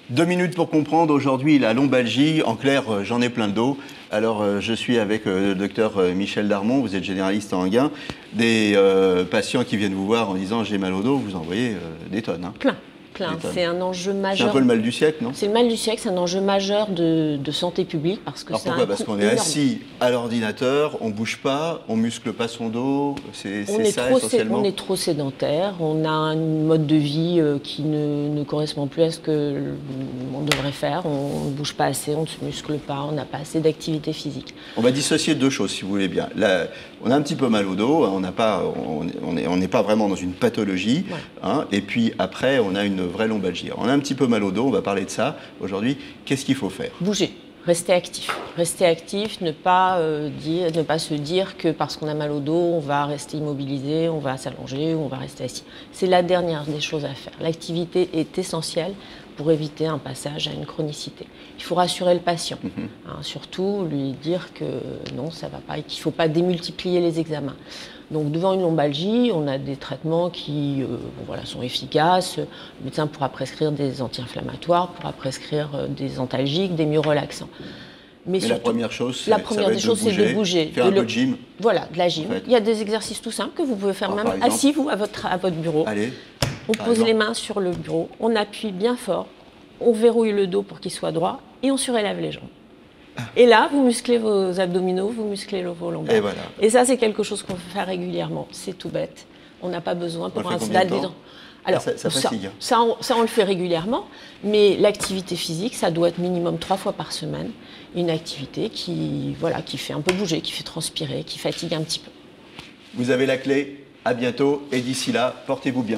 2 minutes pour comprendre aujourd'hui la lombalgie. En clair, j'en ai plein le dos. Alors, je suis avec le docteur Michel Darmon, vous êtes généraliste en Enghien. Des patients qui viennent vous voir en disant j'ai mal au dos, vous en voyez des tonnes. Hein. Plein. C'est un enjeu majeur. C'est un peu le mal du siècle, non? C'est le mal du siècle, c'est un enjeu majeur de santé publique parce que pourquoi? Parce qu'on est assis à l'ordinateur, on ne bouge pas, on ne muscle pas son dos, c'est ça essentiellement. On est trop sédentaire, on a un mode de vie qui ne correspond plus à ce qu'on devrait faire, on ne bouge pas assez, on ne se muscle pas, on n'a pas assez d'activité physique. On va dissocier deux choses si vous voulez bien. Là, on a un petit peu mal au dos, on n'est pas vraiment dans une pathologie, ouais. Hein, et puis après on a une vraie lombalgie. On a un petit peu mal au dos, on va parler de ça aujourd'hui. Qu'est-ce qu'il faut faire? Bouger, rester actif. Rester actif, ne pas se dire que parce qu'on a mal au dos, on va rester immobilisé, on va s'allonger ou on va rester assis. C'est la dernière des choses à faire. L'activité est essentielle pour éviter un passage à une chronicité. Il faut rassurer le patient, hein, surtout lui dire que non, ça ne va pas et qu'il ne faut pas démultiplier les examens. Donc devant une lombalgie, on a des traitements qui sont efficaces. Le médecin pourra prescrire des anti-inflammatoires, pourra prescrire des antalgiques, des myorelaxants. Mais surtout, la première chose, c'est de bouger. Faire un peu de gym. Voilà, de la gym. En fait. Il y a des exercices tout simples que vous pouvez faire même assis, vous, à votre bureau. Allez, on pose les mains sur le bureau, on appuie bien fort, on verrouille le dos pour qu'il soit droit et on surélève les jambes. Et là, vous musclez vos abdominaux, vous musclez vos lombaires. Et voilà. Et ça, c'est quelque chose qu'on peut faire régulièrement. C'est tout bête. On n'a pas besoin pour un stade. Alors, ça fatigue. Ça, on le fait régulièrement, mais l'activité physique, ça doit être minimum 3 fois par semaine. Une activité qui fait un peu bouger, qui fait transpirer, qui fatigue un petit peu. Vous avez la clé. À bientôt. Et d'ici là, portez-vous bien.